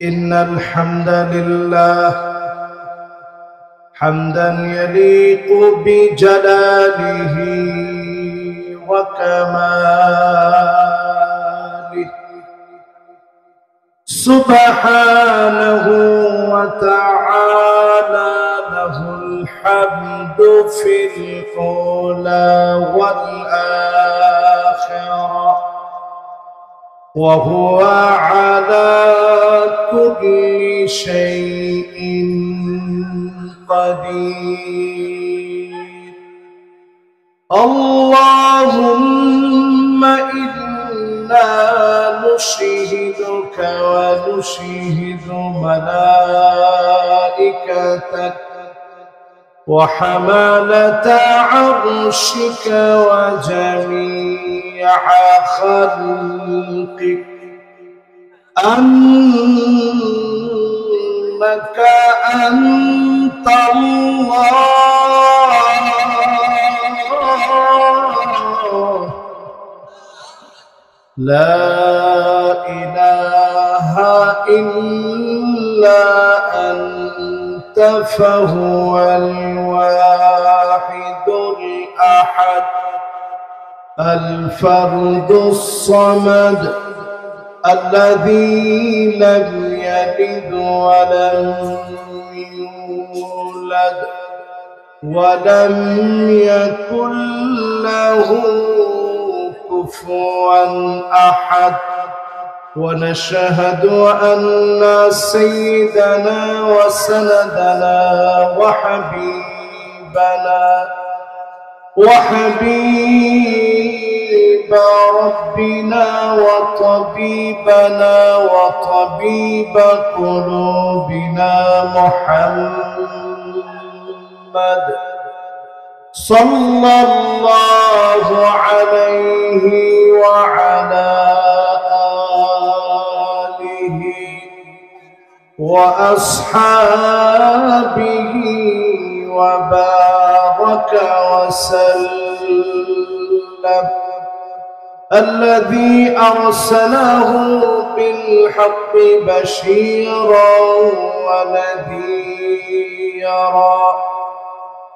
إن الحمد لله حمدا يليق بجلاله وكماله سبحانه وتعالى له الحمد في الأولى والآخرة وهو على كل شيء قدير. اللهم إنا نشهدك ونشهد ملائكتك وحملة عرشك وجميع خلقك أنك أنت الله لا إله إلا أنت فهو الواحد الأحد الفرد الصمد الذي لم يلد ولم يولد ولم يكن له كفوا أحد. ونشهد أن سيدنا وسندنا وحبيب ربنا وطبيبنا وطبيب قلوبنا محمد صلى الله عليه وعلى آله وأصحابه وبارك وسلم الذي أرسله بالحق بشيرا ونذيرا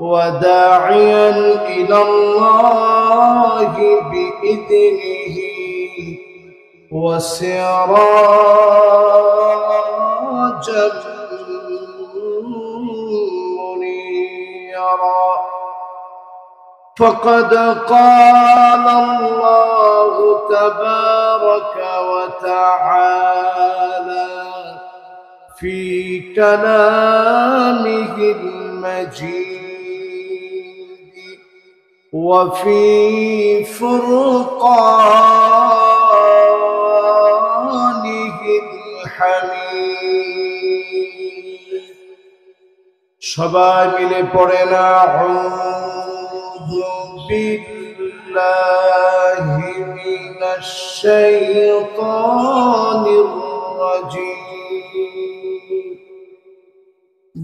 وداعيا إلى الله بإذنه وسراجا منيرا. فقد قال الله تبارك وتعالى في كلامه المجيد وفي فرقانه الحميد. সবাই মিলে পড়েন আউযু বিল্লাহি মিনাশ শাইতানির রাজীম।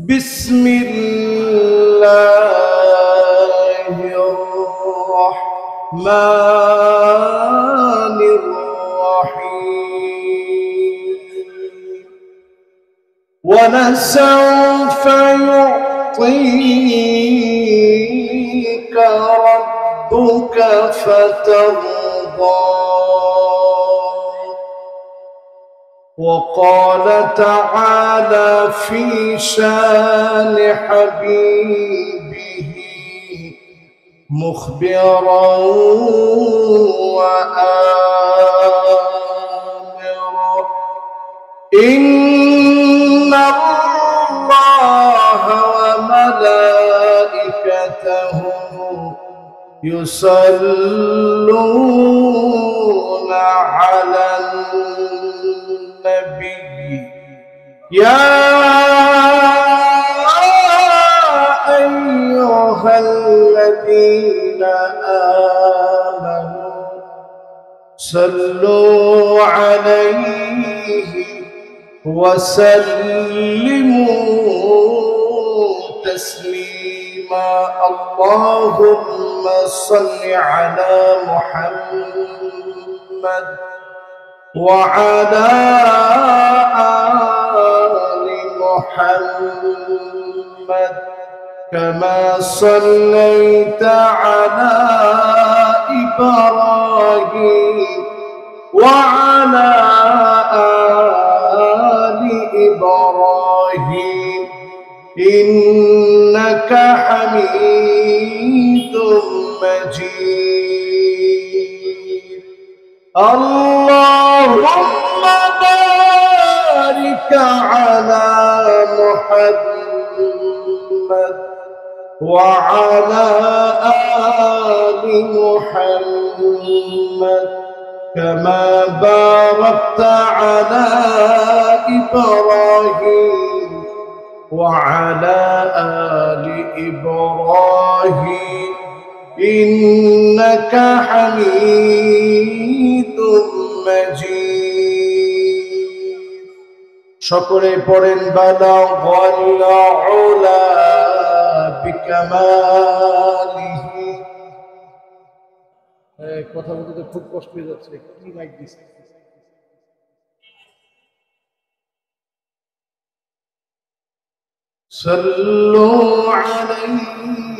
বিসমিল্লাহির রহমানির রহিম। ولسوف يعطيك ربك فترضى. وقال تعالى في شان حبيبه مخبرا وآمرا إن الله وملائكته يصلون على النبي يا أيها الذين آمنوا صلوا عليه وسلموا تسليما. اللهم صل على محمد وعلى محمد كما صليت على إبراهيم وعلى آل إبراهيم إنك حميد مجيد اللهم بارك على محمد وعلى آل محمد كما باركت على إبراهيم وعلى آل إبراهيم إنك حميد مجيد সকলে পড়েন বালাগাল উলা বিকামালিহি। কথা বলতে খুব কষ্ট হয়ে যাচ্ছে, কি মাইক দিছে। সাল্লু আলাইহি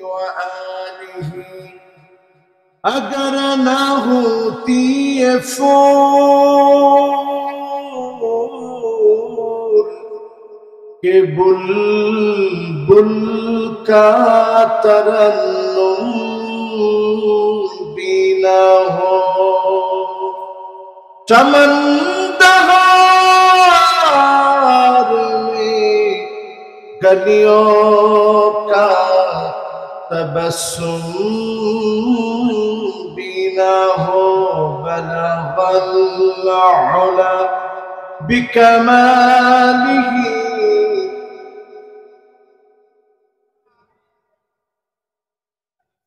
ওয়া আলিহি अगर ना होती ये फूल के बुलबुल का तरन्नुम भी ना हो, चमन दहार में गलियों का तबस्सुम बिना हो, बलगल उला बिकमालिही।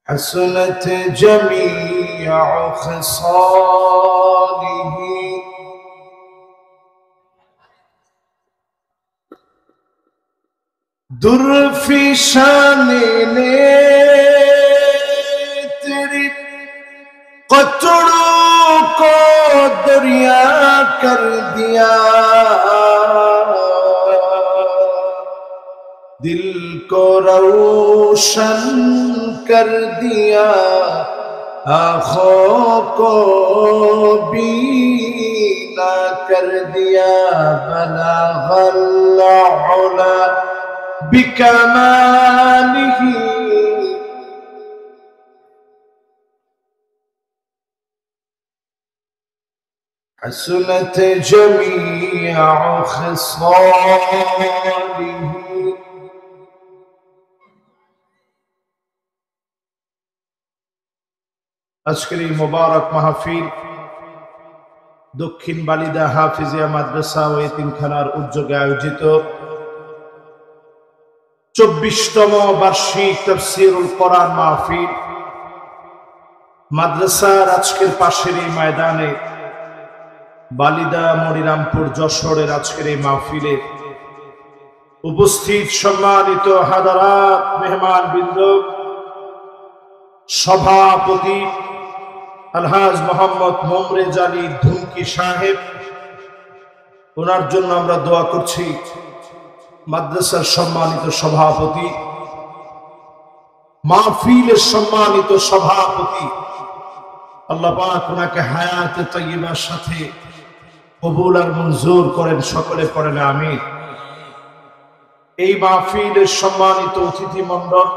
हसनत जमीअ खसालिही, दुर्फिशाने ने तेरी कतरों को दरिया कर दिया, दिल को रोशन कर दिया, आँखों को बीना कर दिया, बलगल उला बिकमालिही। हसनत जमीअ खसालिही। আজকের এই মোবারক মাহফিল দক্ষিণ বালিদা হাফিজিয়া মাদ্রাসা ও এতিমখানার উদ্যোগে আয়োজিত 24তম বার্ষিক তাফসীরুল কোরআন মাহফিল মাদ্রাসার আজকের পাশের এই ময়দানে বালিদা মনিরামপুর যশোরের আজকের এই মাহফিলে উপস্থিত সম্মানিত হাদারাত, মেহমানবৃন্দ, সভাপতি আলহাজ মোহাম্মদ মোমরেজ আলী ধুমকি সাহেব, ওনার জন্য আমরা দোয়া করছি। মাদ্রাসার সম্মানিত সভাপতি, মাহফিলের সম্মানিত সভাপতি, আল্লাহ পাক ওনাকে হায়াতে তাইয়্যিবার সাথে কবুল আর মঞ্জুর করেন। সকলে পড়েন আমিন। এই মাহফিলের সম্মানিত অতিথি মণ্ডল,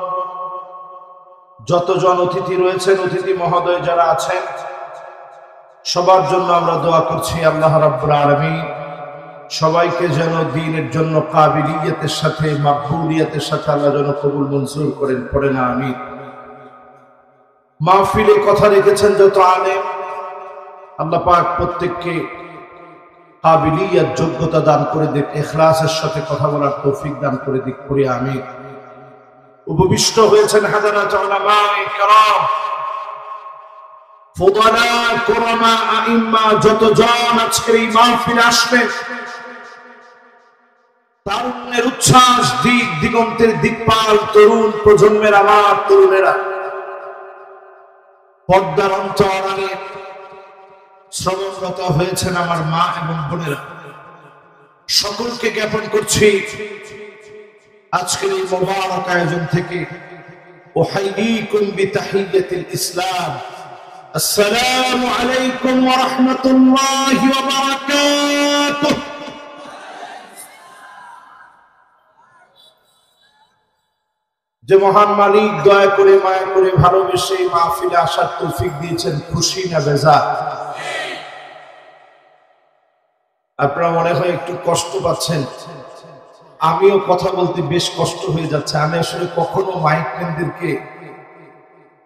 যতজন অতিথি রয়েছেন, অতিথি মহোদয় যারা আছেন, সবার জন্য আমরা দোয়া করছি আল্লাহ রাব্বুল আলামিন সবাইকে যেন দ্বীনের জন্য কাবিলিয়তের সাথে, মাকবুলিয়তের সাথে আল্লাহ যেন কবুল মঞ্জুর করেন। পড়েন আমিন। মাহফিলে কথা রেখেছেন যত আলেম, আল্লাহ পাক প্রত্যেককে কাবিলিয়ত, যোগ্যতা দান করে দিক, ইখলাসের সাথে কথা বলার তৌফিক দান করে দিক। পড়ে আমিন। উপবিষ্ট হয়েছেন হাজারাত উলামায়ে কেরাম, ফুদালা, কুরামা, আইম্মা, যতজন আজকের এই মাহফিলে আসবেন, তারুণ্যের উচ্ছ্বাস, দিক দিগন্তের দিকপাল তরুণ প্রজন্মের আমার তরুণেরা, পর্দার অন্তরালে শ্রবণরত হয়েছেন আমার মা এবং বোনেরা, সকলকে জ্ঞাপন করছি আজকের এই মোবারক আয়োজন থেকে উহাইয়িকুম বিতাহিয়াতিল ইসলাম, আসসালামু আলাইকুম ওয়া রাহমাতুল্লাহি ওয়া বারাকাতুহু। যে মহান মালিক দয়া করে মায়া করে ভালোবেসে এই মাহফিলে আসার তৌফিক দিয়েছেন, খুশি না বেজার? আপনারা মনে হয় একটু কষ্ট পাচ্ছেন, আমিও কথা বলতে বেশ কষ্ট হয়ে যাচ্ছে। আমি আসলে কখনো মাইকম্যানদেরকে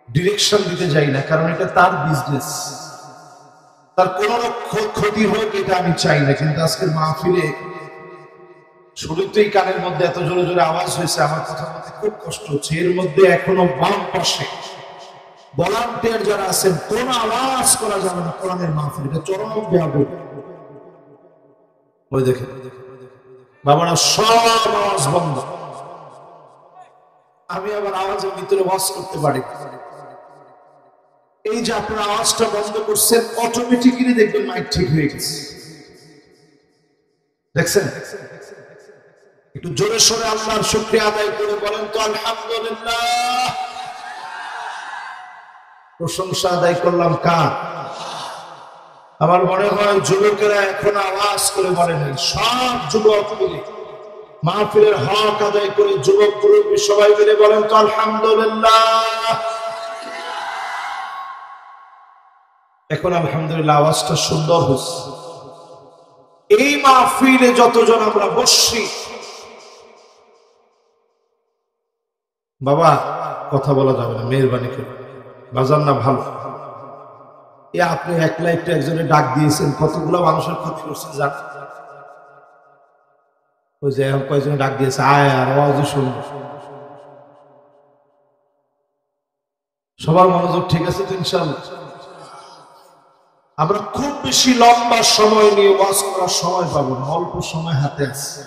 ডিরেকশন দিতে যাই না, কারণ এটা তার বিজনেস, তার কোনো ক্ষতি হোক এটা আমি চাই না। কিন্তু আজকের মাহফিলে শুরুতেই কানের মধ্যে এত জোরে জোরে আওয়াজ হয়েছে, আমার কথা বলতে খুব কষ্ট হচ্ছে। এর মধ্যে এখনো বাম পাশে ভলান্টিয়ার যারা আছেন, কোন আওয়াজ করা যাবে না কোরআনের মাহফিল, এটা চরম বেয়াদবি। ওই দেখেন বাবারা, সব আওয়াজ বন্ধ। আমি আবার আওয়াজের ভিতরে ওয়াজ করতে পারি। এই যে আপনারা আওয়াজটা বন্ধ করছেন, অটোমেটিক্যালি দেখবেন মাইক ঠিক হয়ে গেছে। দেখছেন? একটু জোরে সোরে আল্লাহর শুকরিয়া আদায় করে বলেন তো আলহামদুলিল্লাহ। প্রশংসা আদায় করলাম কার? আমার মনে হয় যুবকেরা এখন আওয়াজ করে বলেন, সব যুবক মিলে মাহফিলের হক আদায় করে যুবক মুরব্বী সবাই মিলে বলেন তো আলহামদুলিল্লাহ। এখন আলহামদুলিল্লাহ আওয়াজটা সুন্দর হচ্ছে। এই মাহফিলে যতজন আমরা বসছি, বাবা কথা বলা যাবে না, মেহরবানি করে বাজার না ভালো। আপনি একলা একটু একজনে ডাক দিয়েছেন, কতগুলো মানুষের ক্ষতি করছেন জান। ওই যে কয়েকজনে ডাক দিয়েছে, আয় আর আওয়াজও শুনবো। সবার মনোযোগ ঠিক আছে তো ইনশাআল্লাহ? আমরা খুব বেশি লম্বা সময় নিয়ে ওয়াজ করার সময় পাবো না, অল্প সময় হাতে আছে।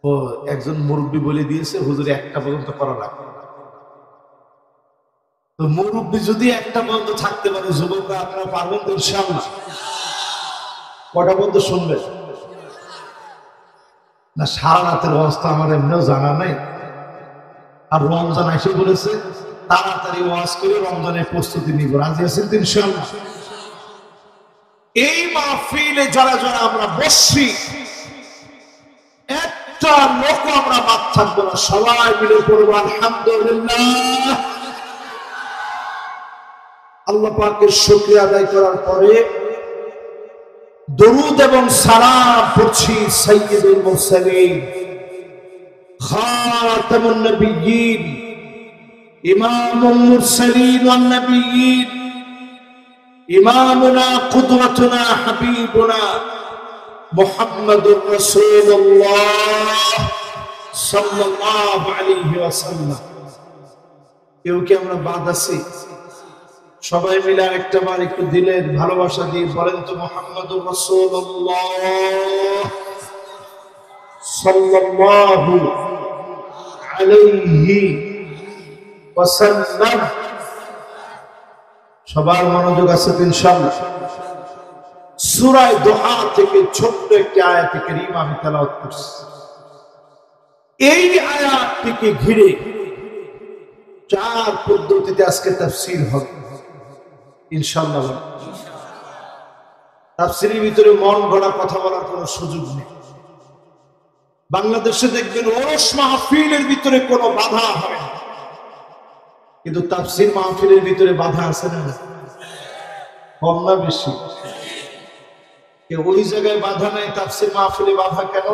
ও একজন মুরব্বী বলে দিয়েছে, হুজুর একটা পর্যন্ত করা লাগবে। তো মুরব্বী যদি একটা পর্যন্ত থাকতে পারে, যুবকরা আপনারা পারবেন তো ইনশাআল্লাহ? কটা পর্যন্ত শুনবেন? না সারা রাতের অবস্থা আমার এমনিও জানা নাই, আর রমজান এসে বলেছে তাড়াতাড়ি ওয়াজ করে রমজানের প্রস্তুতি নিব। রাজি আছেন তো ইনশাআল্লাহ? এই মাহফিলে যারা যারা আমরা বসছি, একটা লোক আমরা বাদ থাকবো না, সবাই মিলে পড়বো আলহামদুলিল্লাহ। আল্লাহ পাকের শুকরিয়া আদায় করার পরে দরুদ এবং সালাম পড়ছি সাইয়্যিদুল মুরসালিন, খাতামুন নবিয়্যিন, ইমামুল মুরসালিন ওয়ান নবিয়্যিন, ইমামুনা কুদওয়াতুনা হাবিবুনা মুহাম্মাদুর রাসূলুল্লাহ সাল্লাল্লাহু আলাইহি ওয়াসাল্লাম। কেউ কি আমরা বাদ আছি? সবাই মিলে আরেকটা বার একটু দিলের ভালোবাসা দিয়ে বলেন তো মুহাম্মাদুর রাসূলুল্লাহ সাল্লাল্লাহু আলাইহি ওয়াসাল্লাম। সবার মনোযোগ আছে ইনশাআল্লাহ? সূরা দুহা থেকে ছোট্ট একটি আয়াত কারীমা আমি তেলাওয়াত করছি। এই আয়াতটিকে ঘিরে চার পদ্ধতিতে আজকে তাফসীর হবে ইনশাআল্লাহ। তাফসীরের ভিতরে মন গড়া কথা বলার কোনো সুযোগ নেই। বাংলাদেশে দেখবেন ওরস মাহফিলের ভিতরে কোনো বাধা হয় না, কিন্তু তাফসীর মাহফিলের ভিতরে বাধা আছে না? কম না বেশি? ওই জায়গায় বাধা নাই, তাফসীর মাহফিলে বাধা কেন?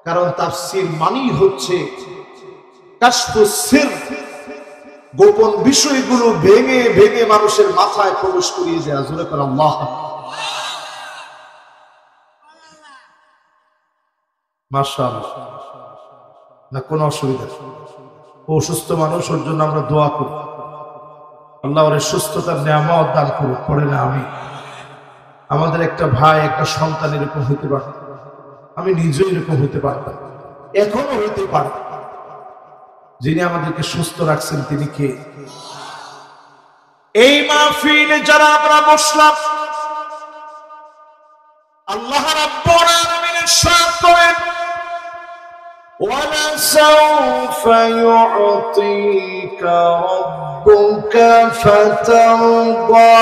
কারণ তাফসীর মানেই হচ্ছে কাশফুস সির, গোপন বিষয়গুলো ভেঙে ভেঙে মানুষের মাথায় প্রবেশ করিয়ে দেয়া। জোরে করে আল্লাহ। মাশাআল্লাহ, না কোনো অসুবিধা? অসুস্থ মানুষ, ওর জন্য আমরা দোয়া করি, আল্লাহ ওর সুস্থতার নিয়ামত দান করুক। পড়ে না আমি, আমাদের একটা ভাই একটা সন্তান এরকম হইতে পারত, আমি নিজেও এরকম হইতে পারতাম, এখনো হইতে পারে। যিনি আমাদেরকে সুস্থ রাখছেন তিনি কে? এই মাহফিলে যারা আমরা বসলাম, আল্লাহ রাব্বুল ইরশাদ করেন وَلَسَوْفَ يُعْطِيكَ رَبُّكَ فَتَرْضَىٰ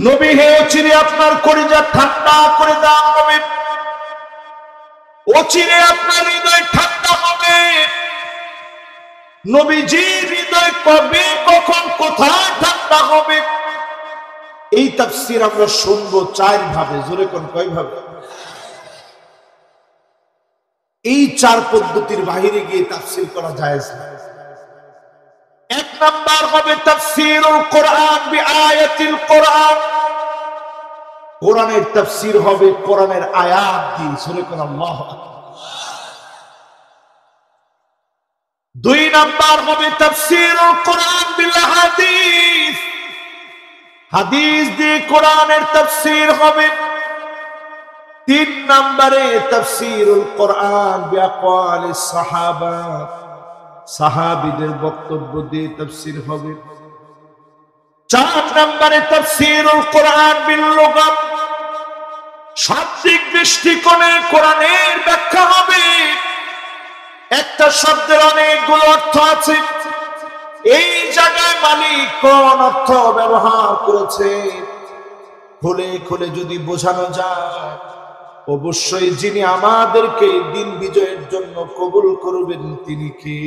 নবী হে চিরে আপনার কলিজা ঠান্ডা করে দাও নবী অচিরে আপনার হৃদয় ঠান্ডা হবে নবীজির হৃদয় কবে কখন কোথায় ঠান্ডা হবে এই তাফসীর আমরা শুনবো চার ভাবে জোরে কোন কয় ভাবে এই চার পদ্ধতির বাইরে গিয়ে তাফসীর করা জায়েজ না এক নাম্বার হবে তাফসীরুল কোরআন বিআয়াতিল কোরআন কোরআনের তাফসীর হবে কোরআনের আয়াত দিয়ে জোরে কোন আল্লাহু আকবার দুই নাম্বার হবে তাফসীরুল কোরআন বিল হাদিস হাদিস দিয়ে কোরআনের তাফসীর হবে তিন নম্বরে তাফসীরুল কোরআন বিআকওয়ালিস সাহাবা সাহাবীদের বক্তব্য দিয়ে তাফসীর হবে চার নম্বরে তাফসীরুল কোরআন বিল লুগাত শাব্দিক দৃষ্টিকোণে কোরআনের ব্যাখ্যা হবে একটা শব্দের অনেকগুলো অর্থ আছে এই জায়গায় মালিক কোন অর্থ ব্যবহার করেছে খুলে খুলে যদি বোঝানো যায় অবশ্যই যিনি আমাদেরকে দিন বিজয়ের জন্য কবুল করবেন তিনি কে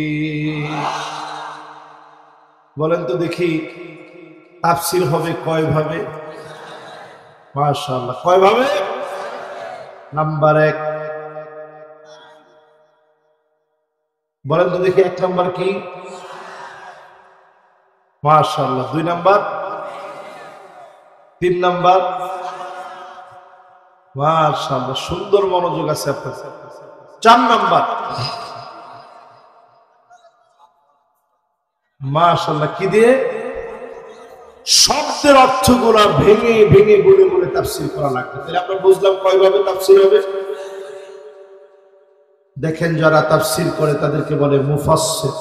বলেন তো দেখি তাফসীর হবে কয় ভাবে মাশাআল্লাহ কয় ভাবে নাম্বার 1 বলেন তো দেখি এক নাম্বার কি মাশাআল্লাহ দুই নাম্বার তিন নাম্বার মাশাআল্লাহ সুন্দর মনোযোগ আছে আপনার চার নাম্বার মাশাআল্লাহ কি দিয়ে শব্দের অর্থগুলা ভেঙে ভেঙে বলে বলে তাফসীর করা লাগবে তাহলে আমরা বুঝলাম কয় ভাবে তাফসীর হবে দেখেন যারা তাফসীর করে তাদেরকে বলে মুফাসসির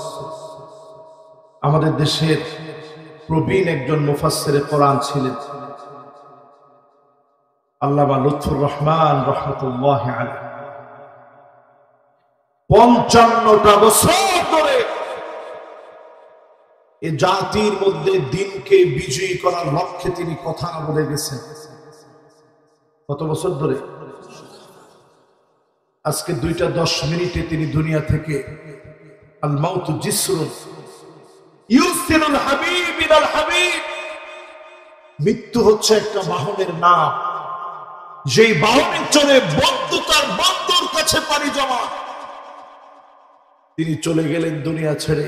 আমাদের দেশের প্রবীণ একজন মুফাসসিরে কোরআন ছিলেন আল্লামা লুৎফুর রহমান রাহমাতুল্লাহি আলাইহি ৫৫টা বছর ধরে এই জাতির মধ্যে দিনকে বিজয়ী করার লক্ষ্যে তিনি কথা বলে গেছেন কত বছর ধরে আজকে 2:10 তিনি দুনিয়া থেকে আল মাউতু জিসরুন ইউসিলুল হাবিব ইলাল হাবিব মৃত্যু হচ্ছে একটা বাহনের নাম যেই বাহনে চলে বন্ধু তার বন্ধুর কাছে পাড়ি জমা তিনি চলে গেলেন দুনিয়া ছেড়ে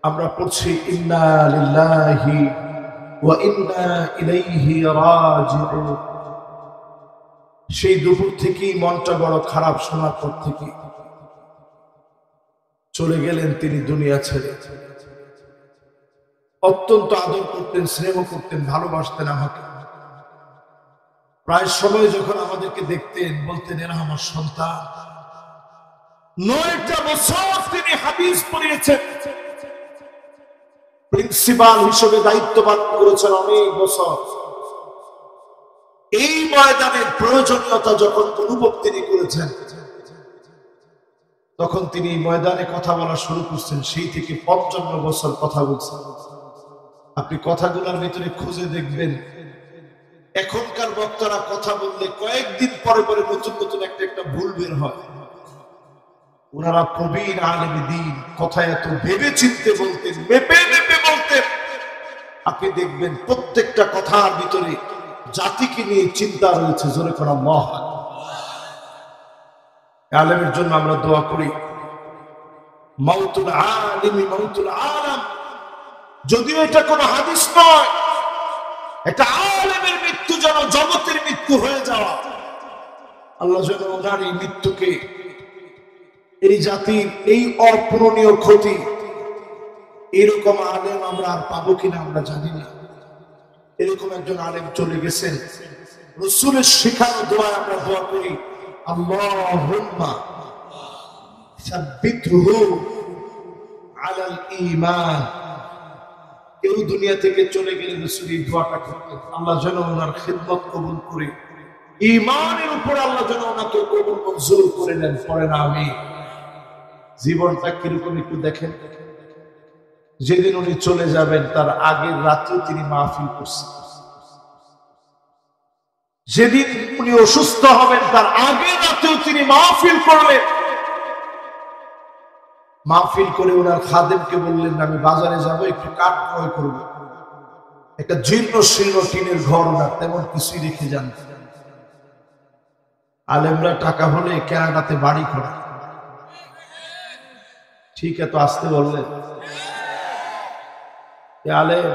আমরা পড়ছি ইন্না লিল্লাহি ওয়া ইন্না ইলাইহি রাজিউন সেই দুপুর থেকেই মনটা বড় খারাপ শোনার পর থেকে চলে গেলেন তিনি দুনিয়া ছেড়ে অত্যন্ত আদর করতেন স্নেহ করতেন ভালোবাসতেন আমাকে প্রায় সময় যখন আমাদেরকে দেখতেন বলতেন এরা আমার সন্তান 9টা বছর তিনি হাদিস পড়িয়েছেন প্রিন্সিপাল হিসেবে দায়িত্ব পালন করেছেন অনেক বছর এই ময়দানের প্রয়োজনীয়তা যখন অনুভব তিনি করেছেন তখন তিনি ময়দানে কথা বলা শুরু করছেন সেই থেকে 55 বছর কথা বলছেন আপনি কথাগুলোর ভিতরে খুঁজে দেখবেন এখনকার বক্তারা কথা বললে কয়েকদিন পরে পরে নতুন নতুন একটা ভুল বের হয় ওনারা প্রবীণ আলেমে দ্বীন কথা এত ভেবে চিন্তে বলতেন মেপে মেপে বলতেন আপনি দেখবেন প্রত্যেকটা কথার ভিতরে জাতিকে নিয়ে চিন্তা রয়েছে জোরে কোন আল্লাহ আলেমের জন্য আমরা দোয়া করি মাউতুল আলিমি মাউতুল আলাম যদিও এটা কোনো হাদিস নয় এটা আলেমের মৃত্যু যেন জগতের মৃত্যু হয়ে যাওয়া আল্লাহ যেন ওনার এই মৃত্যুকে এই জাতির এই অপূরণীয় ক্ষতি এরকম আলেম আমরা আর পাবো কিনা আমরা জানি না এরকম একজন আলেম চলে গেছেন রাসূলের শেখানো দোয়া আমরা দোয়া করি আল্লাহুম্মা সাব্বিতহু আলাল ঈমান কেউ দুনিয়া থেকে চলে গেলে রাসূল এই দোয়াটা করতেন, আল্লাহ যেন ওনার খিদমত কবুল করে, ঈমানের উপর আল্লাহ যেন ওনাকে কবুল মঞ্জুর করে নেন। পড়েন আমিন। জীবনটা কিরকম একটু দেখেন। যেদিন উনি চলে যাবেন তার আগের রাতেও তিনি মাহফিল করছেন। যেদিন উনি অসুস্থ হবেন তার আগের রাতেও তিনি মাহফিল করলেন। মাহফিল করে ওনার খাদেমকে বললেন, আমি বাজারে যাব, একটু কাঠ ক্রয় করবো। একটা জীর্ণ শীর্ণ টিনের ঘর, ওনার তেমন কিছুই রেখে যান। আলেমরা টাকা হলে কানাডাতে বাড়ি করে। ঠিক এত আসতে বললেন। আলেম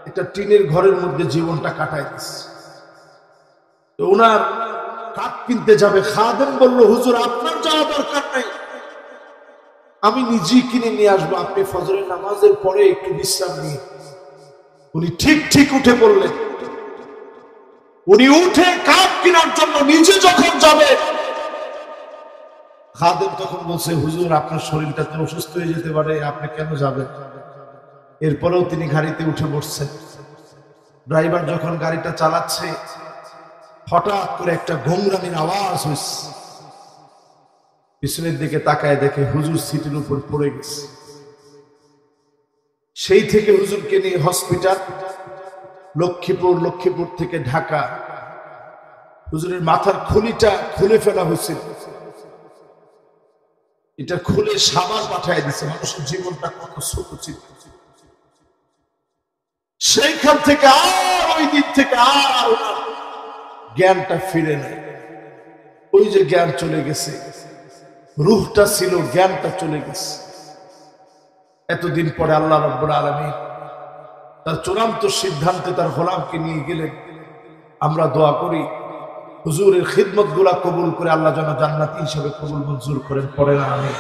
একটা টিনের ঘরের মধ্যে জীবনটা কাটাই দিচ্ছে। ওনার কাঠ কিনতে যাবে, খাদেম বলল, হুজুর আপনার যাওয়া দরকার নাই, আমি নিজেই কিনে নিয়ে আসবো, আপনি ফজরের নামাজের পরে একটু বিশ্রাম নিয়ে। উনি ঠিক ঠিক উঠে পড়লেন। উনি উঠে কাঠ কেনার জন্য নিজে যখন যাবে, খাদেম তখন বলছে, হুজুর আপনার শরীরটা তো অসুস্থ হয়ে যেতে পারে, আপনি কেন যাবেন? এরপরেও তিনি গাড়িতে উঠে বসছেন। ড্রাইভার যখন গাড়িটা চালাচ্ছে, হঠাৎ করে একটা ঘুমরানির আওয়াজ হয়েছে। পিছনের দিকে তাকায় দেখে হুজুর সিটের উপর পড়ে গেছে। সেই থেকে হুজুরকে নিয়ে হসপিটাল, লক্ষ্মীপুর থেকে ঢাকা। হুজুরের মাথার খুলিটা খুলে ফেলা হয়েছিল, এটা খুলে সাবার পাঠায় দিছে। মানুষের জীবনটা কত ছোট ছিল। সেইখান থেকে আর ওই দিন থেকে আর জ্ঞানটা ফিরে নেয়। ওই যে জ্ঞান চলে গেছে, রূহটা ছিল, জ্ঞানটা চলে গেছে। এতদিন পরে আল্লাহ রাব্বুল আলামিন তার চূড়ান্ত সিদ্ধান্তে তার গোলামকে নিয়ে গেলেন। আমরা দোয়া করি হুজুরের খিদমত গুলা কবুল করে আল্লাহ যেন জান্নাতি হিসেবে কবুল মঞ্জুর করেন। পড়েন আমিন।